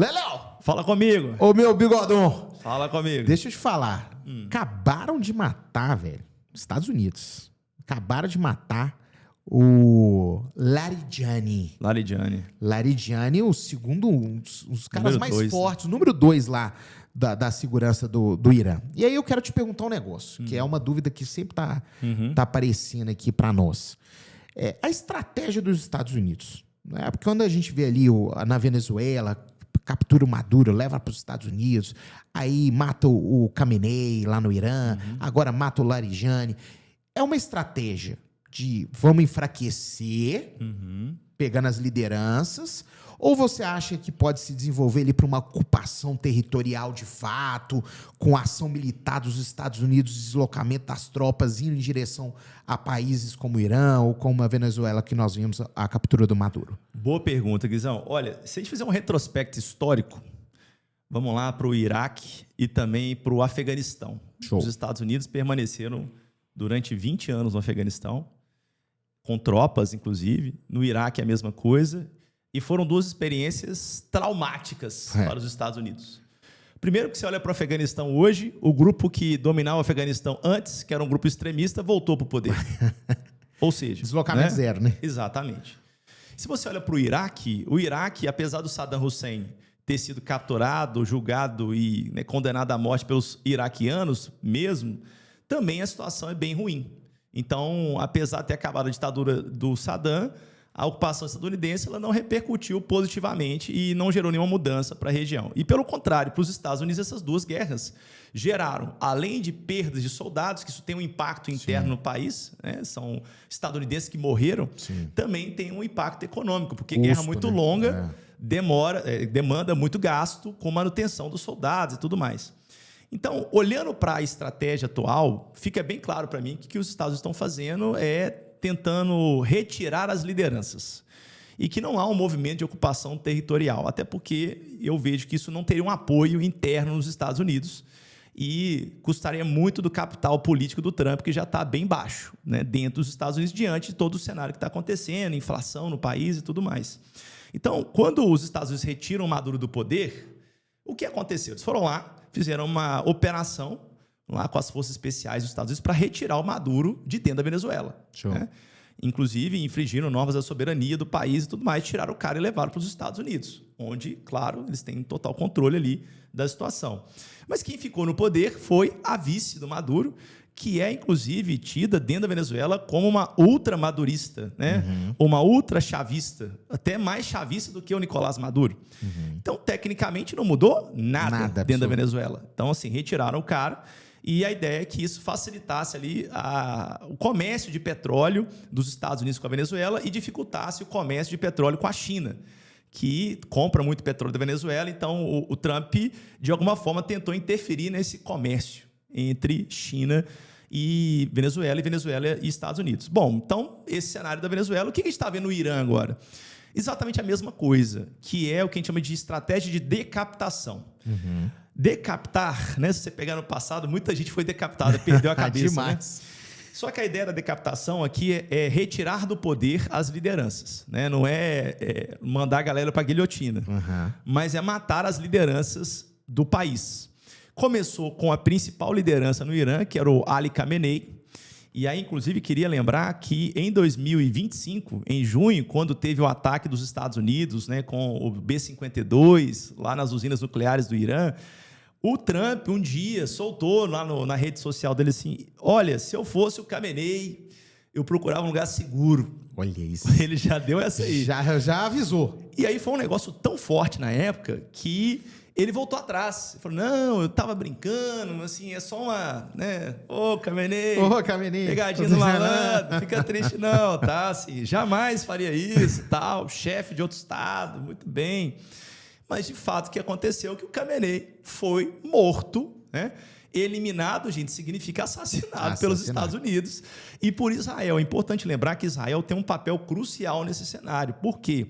Leléo! Fala comigo. Ô, meu bigodão. Fala comigo. Deixa eu te falar. Acabaram de matar, velho, Estados Unidos. Acabaram de matar o Larijani. Larijani, o segundo, um dos caras mais fortes, número 2 lá da segurança do Irã. E aí eu quero te perguntar um negócio, que é uma dúvida que sempre tá aparecendo aqui para nós. A estratégia dos Estados Unidos, né? Porque quando a gente vê ali na Venezuela, captura o Maduro, leva para os Estados Unidos, aí mata o Khamenei lá no Irã, agora mata o Larijani. É uma estratégia de vamos enfraquecer, pegando as lideranças, ou você acha que pode se desenvolver ali para uma ocupação territorial de fato, com ação militar dos Estados Unidos, deslocamento das tropas indo em direção a países como o Irã ou como a Venezuela, que nós vimos a captura do Maduro? Boa pergunta, Guizão. Olha, se a gente fizer um retrospecto histórico, vamos lá para o Iraque e também para o Afeganistão. Show. Os Estados Unidos permaneceram durante 20 anos no Afeganistão, com tropas, inclusive. No Iraque, a mesma coisa. E foram duas experiências traumáticas para os Estados Unidos. Primeiro que você olha para o Afeganistão hoje, o grupo que dominava o Afeganistão antes, que era um grupo extremista, voltou para o poder. Ou seja... Deslocamento zero, né? Exatamente. Se você olha para o Iraque, apesar do Saddam Hussein ter sido capturado, julgado e condenado à morte pelos iraquianos mesmo, também a situação é bem ruim. Então, apesar de ter acabado a ditadura do Saddam, a ocupação estadunidense ela não repercutiu positivamente e não gerou nenhuma mudança para a região. E, pelo contrário, para os Estados Unidos, essas duas guerras geraram, além de perdas de soldados, que isso tem um impacto interno no país, né? São estadunidenses que morreram, também tem um impacto econômico, porque guerra muito longa demanda muito gasto com manutenção dos soldados e tudo mais. Então, olhando para a estratégia atual, fica bem claro para mim que o que os Estados Unidos estão fazendo é tentando retirar as lideranças e que não há um movimento de ocupação territorial, até porque eu vejo que isso não teria um apoio interno nos Estados Unidos e custaria muito do capital político do Trump, que já está bem baixo, né, dentro dos Estados Unidos, diante de todo o cenário que está acontecendo, inflação no país e tudo mais. Então, quando os Estados Unidos retiram o Maduro do poder, o que aconteceu? Eles foram lá, fizeram uma operação lá com as forças especiais dos Estados Unidos para retirar o Maduro de dentro da Venezuela. Né? Inclusive, infringiram normas da soberania do país e tudo mais, tiraram o cara e levaram para os Estados Unidos, onde, claro, eles têm total controle ali da situação. Mas quem ficou no poder foi a vice do Maduro, que é, inclusive, tida dentro da Venezuela como uma ultramadurista, né? Uma ultrachavista, até mais chavista do que o Nicolás Maduro. Então, tecnicamente, não mudou nada dentro da Venezuela. Então, assim, retiraram o cara e a ideia é que isso facilitasse ali o comércio de petróleo dos Estados Unidos com a Venezuela e dificultasse o comércio de petróleo com a China, que compra muito petróleo da Venezuela. Então, o Trump, de alguma forma, tentou interferir nesse comércio entre China e Venezuela e Estados Unidos. Bom, então, esse cenário da Venezuela, o que a gente está vendo no Irã agora? Exatamente a mesma coisa, que é o que a gente chama de estratégia de decapitação. Decapitar, né? Se você pegar no passado, muita gente foi decapitada, perdeu a cabeça. Demais. Né? Só que a ideia da decapitação aqui é retirar do poder as lideranças. Né? Não é mandar a galera para a guilhotina, mas é matar as lideranças do país. Começou com a principal liderança no Irã, que era o Ali Khamenei. E aí, inclusive, queria lembrar que em 2025, em junho, quando teve o ataque dos Estados Unidos, né, com o B-52, lá nas usinas nucleares do Irã, o Trump, um dia, soltou lá na rede social dele assim: olha, se eu fosse o Khamenei, eu procurava um lugar seguro. Olha isso. Ele já deu essa aí. Já avisou. E aí foi um negócio tão forte na época que ele voltou atrás. Ele falou: não, eu tava brincando, assim, é só uma, né? Ô, Khamenei. Pegadinha do malandro, não fica triste não, tá? Assim, jamais faria isso, tal, chefe de outro estado, muito bem. Mas, de fato, o que aconteceu é que o Khamenei foi morto, né? Eliminado, gente, significa assassinado pelos Estados Unidos e por Israel. É importante lembrar que Israel tem um papel crucial nesse cenário. Por quê?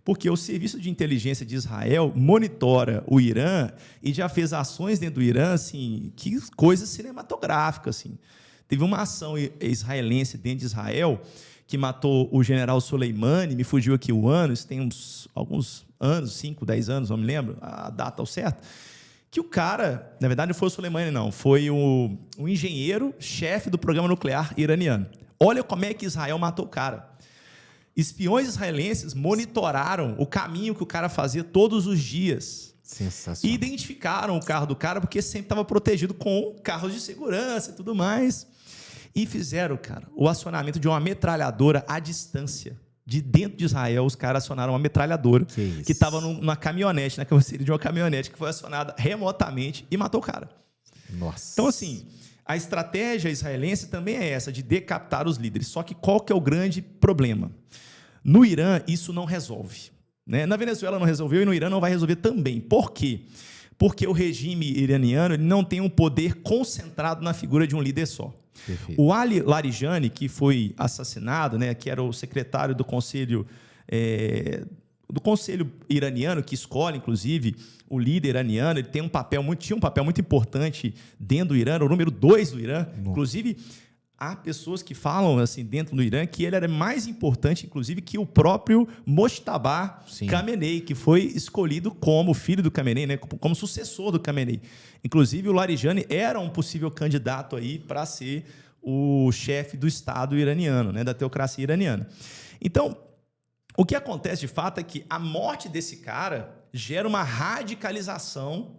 Porque o Serviço de Inteligência de Israel monitora o Irã e já fez ações dentro do Irã, assim, que coisas cinematográficas, assim. Teve uma ação israelense dentro de Israel que matou o general Soleimani, me fugiu aqui o ano, isso tem anos, 5, 10 anos, não me lembro a data ao certo, que o cara, na verdade, não foi o Soleimani, não, foi o engenheiro-chefe do programa nuclear iraniano. Olha como é que Israel matou o cara. Espiões israelenses monitoraram o caminho que o cara fazia todos os dias. Sensacional. E identificaram o carro do cara, porque sempre estava protegido com carros de segurança e tudo mais. E fizeram, cara, o acionamento de uma metralhadora à distância. De dentro de Israel, os caras acionaram uma metralhadora que estava numa caminhonete, na carroceria de uma caminhonete, que foi acionada remotamente e matou o cara. Nossa. Então, assim, a estratégia israelense também é essa, de decapitar os líderes. Só que qual que é o grande problema? No Irã, isso não resolve. Né? Na Venezuela não resolveu e no Irã não vai resolver também. Por quê? Porque o regime iraniano ele não tem um poder concentrado na figura de um líder só. Perfeito. O Ali Larijani, que foi assassinado, né, que era o secretário do conselho iraniano, que escolhe, inclusive, o líder iraniano, ele tinha um papel muito importante dentro do Irã, era o número 2 do Irã. Nossa. Inclusive, há pessoas que falam assim dentro do Irã que ele era mais importante, inclusive, que o próprio Mojtaba Khamenei, que foi escolhido como filho do Khamenei, né, como sucessor do Khamenei. Inclusive, o Larijani era um possível candidato aí para ser o chefe do Estado iraniano, né, da teocracia iraniana. Então, o que acontece de fato é que a morte desse cara gera uma radicalização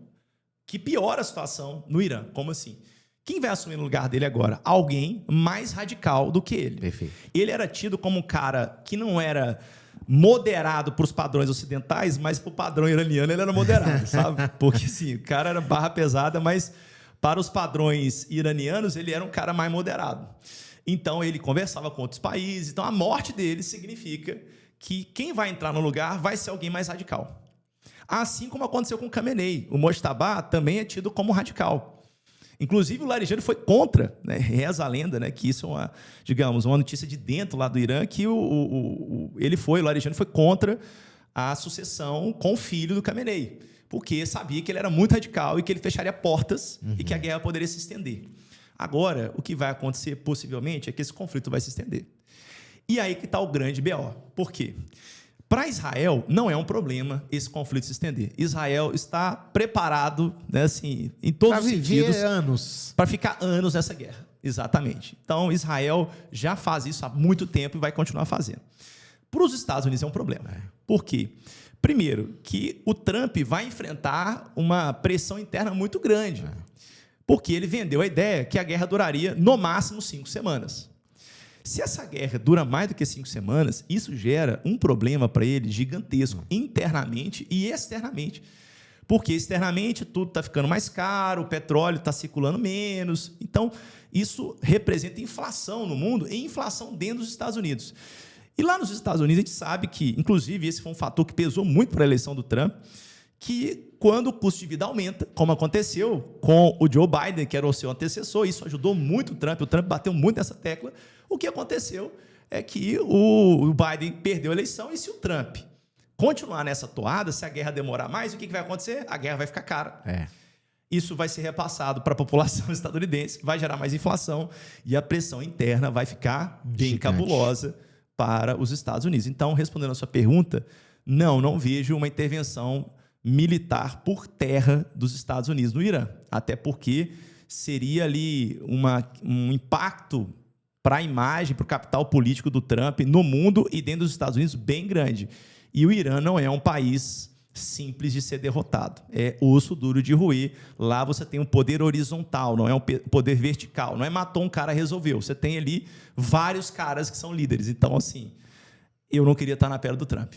que piora a situação no Irã. Como assim? Quem vai assumir no lugar dele agora? Alguém mais radical do que ele. Perfeito. Ele era tido como um cara que não era moderado para os padrões ocidentais, mas para o padrão iraniano ele era moderado, sabe? Porque assim, o cara era barra pesada, mas para os padrões iranianos ele era um cara mais moderado. Então ele conversava com outros países. Então a morte dele significa que quem vai entrar no lugar vai ser alguém mais radical. Assim como aconteceu com o Khamenei. O Mojtaba também é tido como radical. Inclusive, o Larijani foi contra, né? Reza a lenda, né? Que isso é uma notícia de dentro lá do Irã, que o Larijani foi contra a sucessão com o filho do Khamenei, porque sabia que ele era muito radical e que ele fecharia portas e que a guerra poderia se estender. Agora, o que vai acontecer, possivelmente, é que esse conflito vai se estender. E aí que está o grande BO. Por quê? Para Israel, não é um problema esse conflito se estender. Israel está preparado, né, assim, em todos os sentidos, para ficar anos nessa guerra. Exatamente. Então, Israel já faz isso há muito tempo e vai continuar fazendo. Para os Estados Unidos é um problema. Por quê? Primeiro, que o Trump vai enfrentar uma pressão interna muito grande, porque ele vendeu a ideia que a guerra duraria, no máximo, 5 semanas. Se essa guerra dura mais do que 5 semanas, isso gera um problema para ele gigantesco, internamente e externamente. Porque externamente tudo está ficando mais caro, o petróleo está circulando menos. Então, isso representa inflação no mundo e inflação dentro dos Estados Unidos. E lá nos Estados Unidos a gente sabe que, inclusive, esse foi um fator que pesou muito para a eleição do Trump, que quando o custo de vida aumenta, como aconteceu com o Joe Biden, que era o seu antecessor, isso ajudou muito o Trump bateu muito nessa tecla. O que aconteceu é que o Biden perdeu a eleição e se o Trump continuar nessa toada, se a guerra demorar mais, o que vai acontecer? A guerra vai ficar cara. Isso vai ser repassado para a população estadunidense, vai gerar mais inflação e a pressão interna vai ficar bem cabulosa para os Estados Unidos. Então, respondendo a sua pergunta, não vejo uma intervenção militar por terra dos Estados Unidos no Irã, até porque seria ali um impacto para a imagem, para o capital político do Trump no mundo e dentro dos Estados Unidos bem grande. E o Irã não é um país simples de ser derrotado. É osso duro de roer. Lá você tem um poder horizontal, não é um poder vertical. Não é matou um cara, resolveu. Você tem ali vários caras que são líderes. Então, assim, eu não queria estar na pele do Trump.